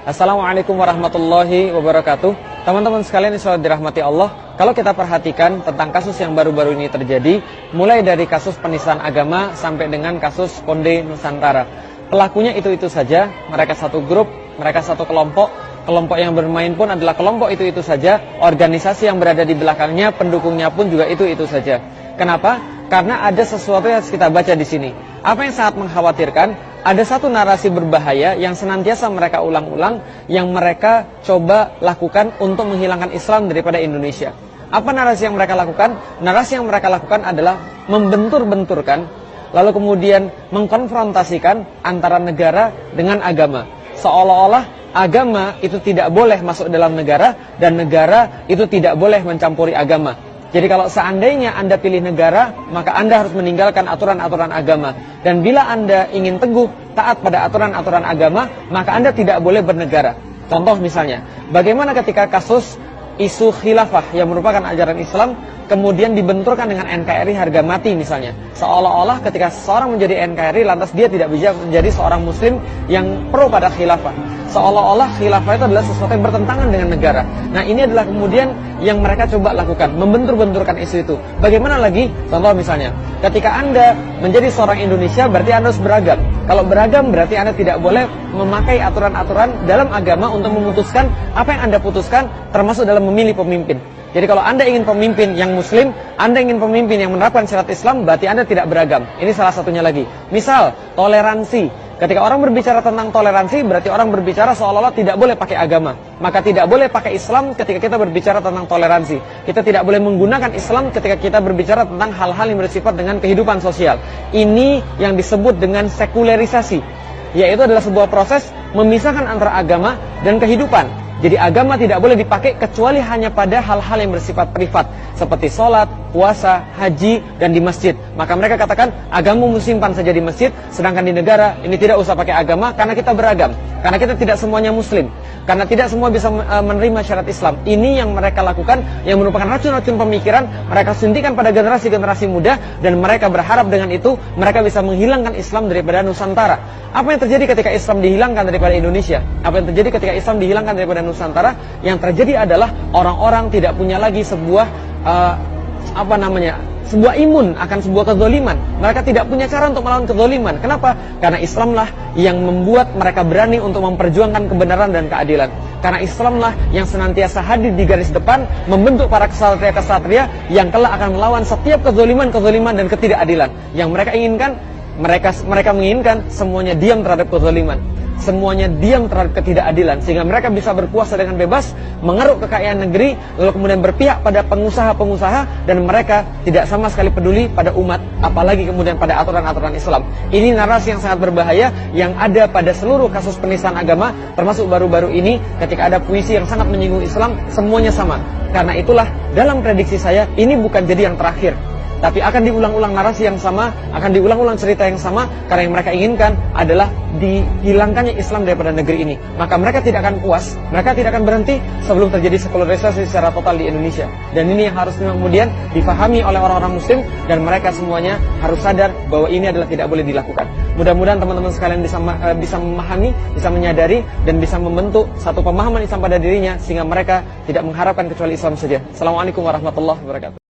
Assalamualaikum warahmatullahi wabarakatuh. Teman-teman sekalian yang selalu dirahmati Allah, kalau kita perhatikan tentang kasus yang baru-baru ini terjadi, mulai dari kasus penistaan agama sampai dengan kasus Konde Nusantara. Pelakunya itu-itu saja, mereka satu grup, mereka satu kelompok. Kelompok yang bermain pun adalah kelompok itu-itu saja. Organisasi yang berada di belakangnya, pendukungnya pun juga itu-itu saja. Kenapa? Karena ada sesuatu yang harus kita baca di sini. Apa yang sangat mengkhawatirkan? Ada satu narasi berbahaya yang senantiasa mereka ulang-ulang, yang mereka coba lakukan untuk menghilangkan Islam daripada Indonesia. Apa narasi yang mereka lakukan? Narasi yang mereka lakukan adalah membentur-benturkan, lalu kemudian mengkonfrontasikan antara negara dengan agama. Seolah-olah agama itu tidak boleh masuk dalam negara, dan negara itu tidak boleh mencampuri agama. Jadi kalau seandainya Anda pilih negara, maka Anda harus meninggalkan aturan-aturan agama. Dan bila Anda ingin teguh taat pada aturan-aturan agama, maka Anda tidak boleh bernegara. Contoh misalnya, bagaimana ketika kasus isu khilafah yang merupakan ajaran Islam kemudian dibenturkan dengan NKRI harga mati misalnya. Seolah-olah ketika seseorang menjadi NKRI lantas dia tidak bisa menjadi seorang muslim yang pro pada khilafah. Seolah-olah khilafah itu adalah sesuatu yang bertentangan dengan negara. Nah, ini adalah kemudian yang mereka coba lakukan, membentur-benturkan isu itu. Bagaimana lagi? Contoh misalnya, ketika Anda menjadi seorang Indonesia berarti Anda harus beragam. Kalau beragam berarti Anda tidak boleh memakai aturan-aturan dalam agama untuk memutuskan apa yang Anda putuskan, termasuk dalam memilih pemimpin. Jadi kalau Anda ingin pemimpin yang muslim, Anda ingin pemimpin yang menerapkan syariat Islam, berarti Anda tidak beragam. Ini salah satunya lagi. Misal, toleransi. Ketika orang berbicara tentang toleransi, berarti orang berbicara seolah-olah tidak boleh pakai agama. Maka tidak boleh pakai Islam ketika kita berbicara tentang toleransi. Kita tidak boleh menggunakan Islam ketika kita berbicara tentang hal-hal yang bersifat dengan kehidupan sosial. Ini yang disebut dengan sekularisasi. Yaitu adalah sebuah proses memisahkan antara agama dan kehidupan. Jadi agama tidak boleh dipakai kecuali hanya pada hal-hal yang bersifat privat, seperti sholat, puasa, haji, dan di masjid. Maka mereka katakan agamamu simpan saja di masjid, sedangkan di negara ini tidak usah pakai agama karena kita beragam. Karena kita tidak semuanya muslim, karena tidak semua bisa menerima syariat Islam. Ini yang mereka lakukan, yang merupakan racun-racun pemikiran. Mereka suntikan pada generasi-generasi muda, dan mereka berharap dengan itu mereka bisa menghilangkan Islam daripada Nusantara. Apa yang terjadi ketika Islam dihilangkan daripada Indonesia? Apa yang terjadi ketika Islam dihilangkan daripada Nusantara? Yang terjadi adalah orang-orang tidak punya lagi sebuah sebuah imun akan sebuah kezoliman. Mereka tidak punya cara untuk melawan kezoliman. Kenapa? Karena Islamlah yang membuat mereka berani untuk memperjuangkan kebenaran dan keadilan. Karena Islamlah yang senantiasa hadir di garis depan, membentuk para kesatria-kesatria yang kelak akan melawan setiap kezoliman dan ketidakadilan. Yang mereka inginkan, mereka menginginkan semuanya diam terhadap kezaliman, semuanya diam terhadap ketidakadilan, sehingga mereka bisa berkuasa dengan bebas, mengeruk kekayaan negeri, lalu kemudian berpihak pada pengusaha-pengusaha, dan mereka tidak sama sekali peduli pada umat, apalagi kemudian pada aturan-aturan Islam. Ini narasi yang sangat berbahaya yang ada pada seluruh kasus penistaan agama, termasuk baru-baru ini ketika ada puisi yang sangat menyinggung Islam, semuanya sama. Karena itulah dalam prediksi saya, ini bukan jadi yang terakhir, tapi akan diulang-ulang narasi yang sama, akan diulang-ulang cerita yang sama, karena yang mereka inginkan adalah dihilangkannya Islam daripada negeri ini. Maka mereka tidak akan puas, mereka tidak akan berhenti sebelum terjadi sekularisasi secara total di Indonesia. Dan ini yang harus kemudian difahami oleh orang-orang muslim, dan mereka semuanya harus sadar bahwa ini adalah tidak boleh dilakukan. Mudah-mudahan teman-teman sekalian bisa memahami, bisa menyadari, dan bisa membentuk satu pemahaman Islam pada dirinya, sehingga mereka tidak mengharapkan kecuali Islam saja. Assalamualaikum warahmatullahi wabarakatuh.